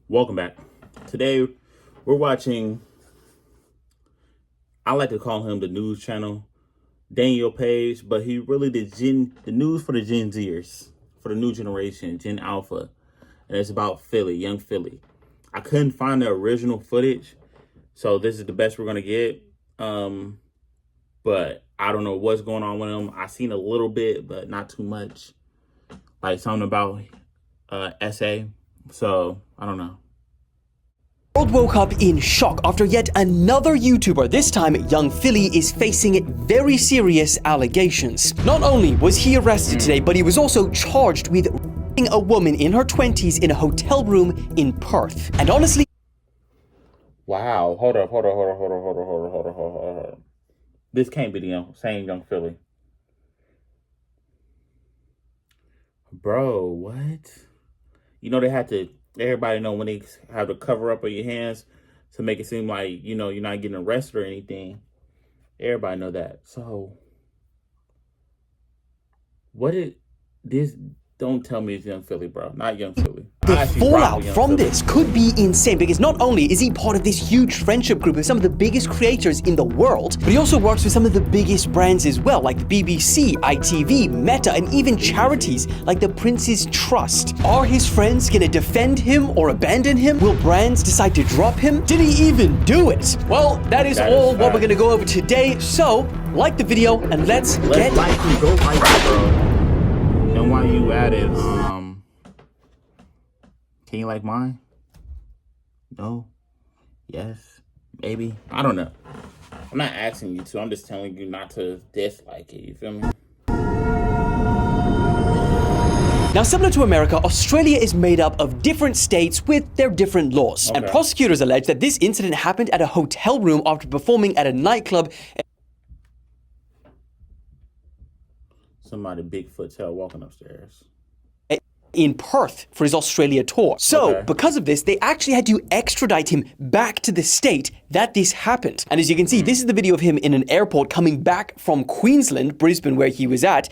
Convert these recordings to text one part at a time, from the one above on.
Welcome back. Today we're watching, I like to call him the news channel, Daniel Page, but he really the news for the Gen Zers, for the new generation, Gen Alpha. And it's about Philly, young Philly. I couldn't find the original footage, so this is the best we're gonna get. But I don't know what's going on with him. I seen a little bit, but not too much. Like something about SA. So I don't know. The world woke up in shock after yet another YouTuber, this time Young Philly, is facing very serious allegations. Not only was he arrested today, but he was also charged with raping a woman in her 20s in a hotel room in Perth. And honestly, Wow, hold up. This can't be the same Young Philly. Bro, what? You know they had to, everybody know when they have to cover up on your hands to make it seem like, you're not getting arrested or anything. Everybody know that. So, don't tell me it's Young Philly, bro. Not Young Philly. the fallout from this could be insane, because not only is he part of this huge friendship group with some of the biggest creators in the world, but he also works with some of the biggest brands as well, like the BBC, ITV, Meta, and even charities like the Prince's Trust. Are his friends gonna defend him or abandon him? Will brands decide to drop him? Did he even do it? Well, that is all what we're gonna go over today, so like the video and let's get like it, go like it, bro. And while you at it, can you like mine? No? Yes? Maybe? I don't know. I'm not asking you to. I'm just telling you not to dislike it. You feel me? Now, similar to America, Australia is made up of different states with their different laws. Okay. And prosecutors allege that this incident happened at a hotel room after performing at a nightclub. Somebody Bigfoot tail walking upstairs. In Perth for his Australia tour. So, because of this, they actually had to extradite him back to the state that this happened. And as you can see, this is the video of him in an airport coming back from Queensland, Brisbane, where he was at,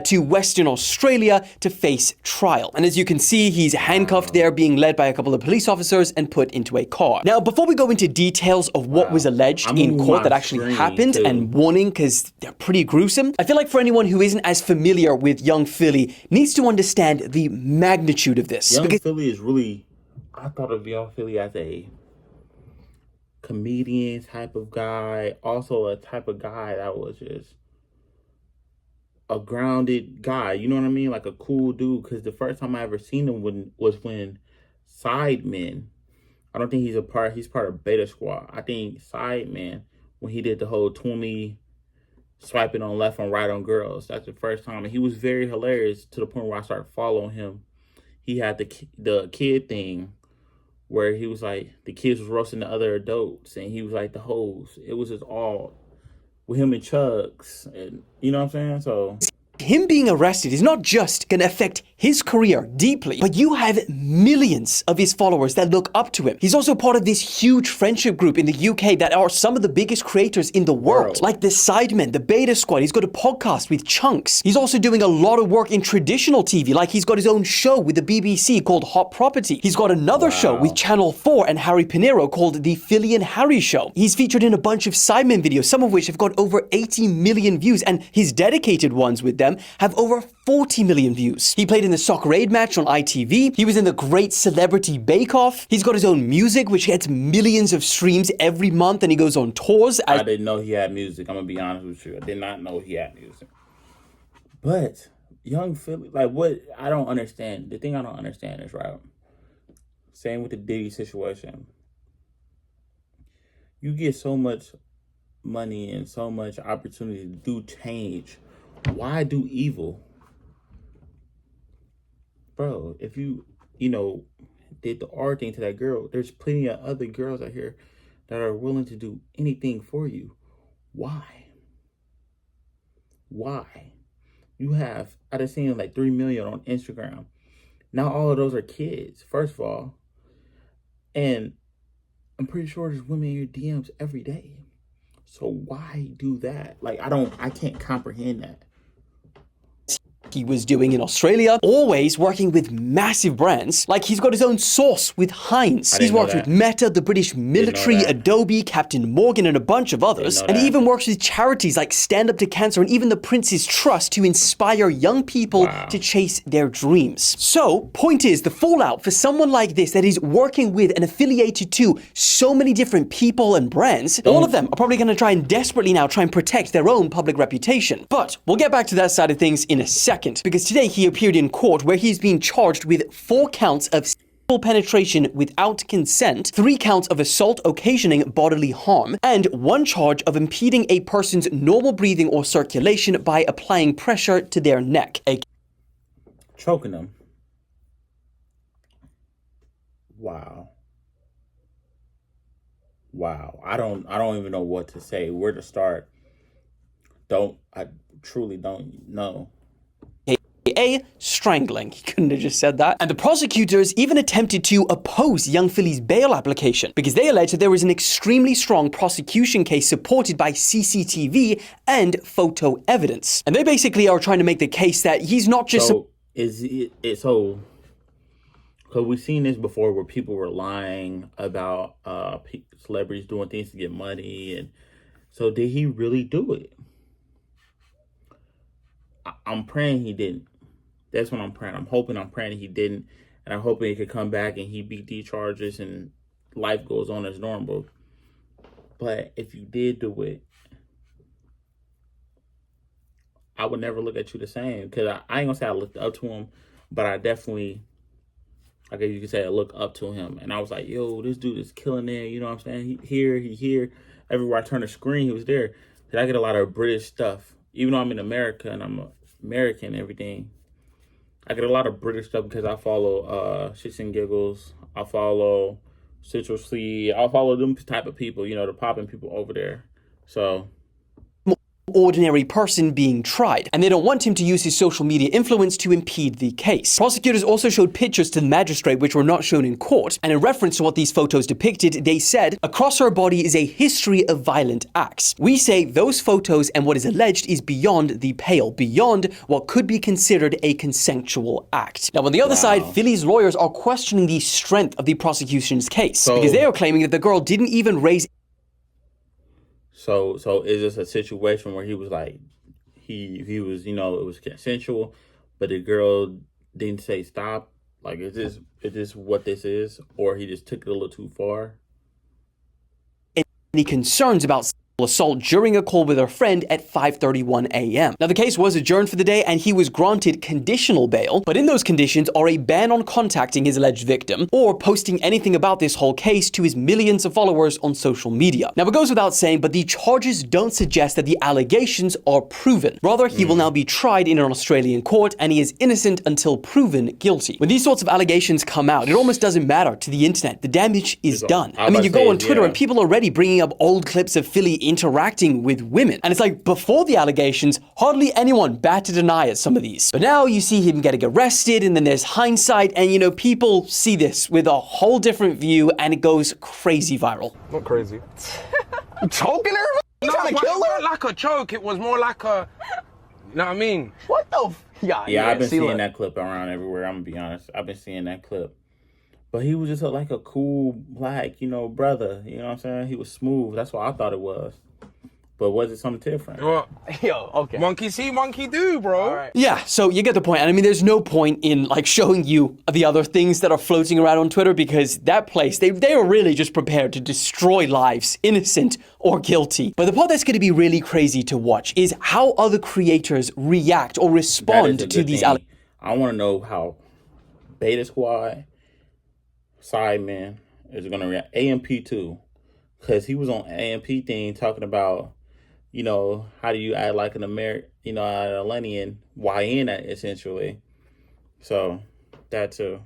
to Western Australia to face trial. And as you can see, he's handcuffed there, being led by a couple of police officers and put into a car. Now, before we go into details of what was alleged in court that actually happened, and warning, because they're pretty gruesome, I feel like for anyone who isn't as familiar with Young Philly needs to understand the magnitude of this. Young Philly is really, I thought of Young Philly as a comedian type of guy, also a type of guy that was just a grounded guy, you know what I mean? Like a cool dude, because the first time I ever seen him was when Sidemen, I don't think he's part of Beta Squad. I think Sidemen, when he did the whole 20 swiping on left and right on girls, that's the first time. And he was very hilarious to the point where I started following him. He had the kid thing where he was like, the kids was roasting the other adults and he was like the host. It was just all with him and Chugs, and you know what I'm saying? So him being arrested is not just going to affect his career deeply, but you have millions of his followers that look up to him. He's also part of this huge friendship group in the UK that are some of the biggest creators in the world, like the Sidemen, the Beta Squad. He's got a podcast with Chunks. He's also doing a lot of work in traditional TV, like he's got his own show with the BBC called Hot Property. He's got another show with Channel 4 and Harry Pinero called The Philly and Harry Show. He's featured in a bunch of Sidemen videos, some of which have got over 80 million views, and his dedicated ones with them have over 40 million views. He played in the Soccer Aid match on ITV. He was in the Great Celebrity Bake Off. He's got his own music, which gets millions of streams every month, and he goes on tours. I didn't know he had music. I'm gonna be honest with you. I did not know he had music. But Young Philly, like, what I don't understand. The thing I don't understand is, right, same with the Diddy situation. You get so much money and so much opportunity to do change. Why do evil? Bro, if you did the R thing to that girl, there's plenty of other girls out here that are willing to do anything for you. Why? You have, I just seen like 3 million on Instagram. Now all of those are kids, first of all. And I'm pretty sure there's women in your DMs every day. So why do that? Like, I can't comprehend that. he was doing in Australia, always working with massive brands. Like, he's got his own sauce with Heinz. He's worked with Meta, the British military, Adobe, Captain Morgan, and a bunch of others. And he even works with charities like Stand Up to Cancer and even the Prince's Trust to inspire young people to chase their dreams. So, point is, the fallout for someone like this that is working with and affiliated to so many different people and brands, all of them are probably going to try and desperately now try and protect their own public reputation. But we'll get back to that side of things in a second, because today he appeared in court where he's being charged with 4 counts of sexual penetration without consent, 3 counts of assault occasioning bodily harm, and 1 charge of impeding a person's normal breathing or circulation by applying pressure to their neck. Choking them. Wow. I don't even know what to say, where to start. I truly don't know. Strangling. He couldn't have just said that. And the prosecutors even attempted to oppose young Philly's bail application because they alleged that there was an extremely strong prosecution case supported by CCTV and photo evidence. And they basically are trying to make the case that he's not just... So, because we've seen this before where people were lying about celebrities doing things to get money. And so did he really do it? I'm praying he didn't. That's what I'm praying. I'm praying he didn't. And I'm hoping he could come back and he beat these charges and life goes on as normal. But if you did do it, I would never look at you the same. Because I ain't going to say I looked up to him, but I definitely, I guess you could say I look up to him. And I was like, yo, this dude is killing it. You know what I'm saying? He here. Everywhere I turn the screen, he was there. I get a lot of British stuff. Even though I'm in America and I'm American and everything, I get a lot of British stuff because I follow Shits and Giggles. I follow Citrusly. I follow them type of people, the popping people over there. So... ordinary person being tried, and they don't want him to use his social media influence to impede the case. Prosecutors also showed pictures to the magistrate which were not shown in court, and in reference to what these photos depicted, they said, across her body is a history of violent acts. We say those photos and what is alleged is beyond the pale, beyond what could be considered a consensual act. Now, on the other side, Philly's lawyers are questioning the strength of the prosecution's case, because they are claiming that the girl didn't even raise... So is this a situation where he was like, he was, it was consensual, but the girl didn't say stop? Like, is this what this is? Or he just took it a little too far? Any concerns about assault during a call with her friend at 5:31 a.m. Now, the case was adjourned for the day and he was granted conditional bail, but in those conditions are a ban on contacting his alleged victim or posting anything about this whole case to his millions of followers on social media. Now, it goes without saying, but the charges don't suggest that the allegations are proven. Rather, he will now be tried in an Australian court and he is innocent until proven guilty. When these sorts of allegations come out, it almost doesn't matter to the internet. The damage is done. I mean, you go on Twitter and people are already bringing up old clips of Philly interacting with women. And it's like, before the allegations, hardly anyone batted an eye at some of these. But now you see him getting arrested, and then there's hindsight, and people see this with a whole different view, and it goes crazy viral. Not crazy. You choking her? You trying to kill her? It wasn't like a choke, it was more like a... You know what I mean? What the Yeah, I've been seeing that clip around everywhere, I'm gonna be honest. I've been seeing that clip. But he was just like a cool black, brother. You know what I'm saying? He was smooth. That's what I thought it was. But was it something different? What? Yo, okay. Monkey see, monkey do, bro. All right. Yeah, so you get the point. And I mean, there's no point in showing you the other things that are floating around on Twitter, because that place, they are really just prepared to destroy lives, innocent or guilty. But the part that's going to be really crazy to watch is how other creators react or respond to these allegations. I want to know how Beta Squad, Sideman is going to react. AMP too, because he was on AMP thing talking about, how do you act like an American, an Atlantean, YN essentially. So that too.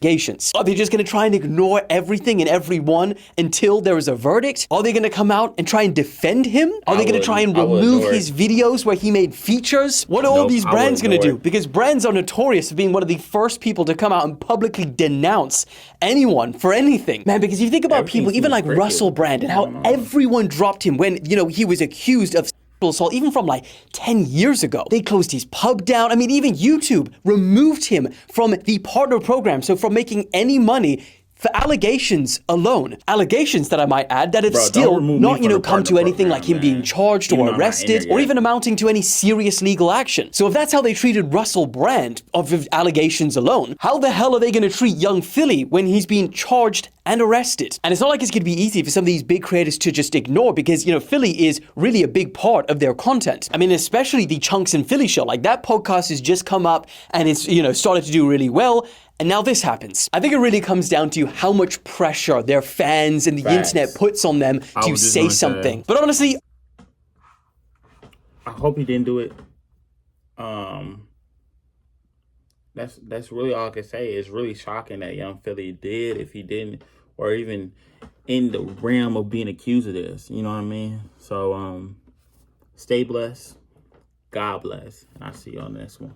Are they just going to try and ignore everything and everyone until there is a verdict? Are they going to come out and try and defend him? Are they going to try and remove his videos where he made features? What are all these brands going to do? Because brands are notorious for being one of the first people to come out and publicly denounce anyone for anything. Man, because if you think about people, even like Russell Brand, and how everyone dropped him when, he was accused of assault even from like 10 years ago. They closed his pub down. I mean, even YouTube removed him from the partner program, so from making any money for allegations alone. Allegations that I might add that have still not, come to anything like him being charged or arrested or even amounting to any serious legal action. So if that's how they treated Russell Brand of allegations alone, how the hell are they going to treat young Philly when he's being charged and arrested? And it's not like it's going to be easy for some of these big creators to just ignore because, Philly is really a big part of their content. I mean, especially the Chunks and Philly show. Like, that podcast has just come up and it's, started to do really well. And now this happens. I think it really comes down to how much pressure their fans and the internet puts on them to say something. But honestly, I hope he didn't do it. That's really all I can say. It's really shocking that young Philly did, if he didn't, or even in the realm of being accused of this. You know what I mean? So stay blessed. God bless. And I'll see you on the next one.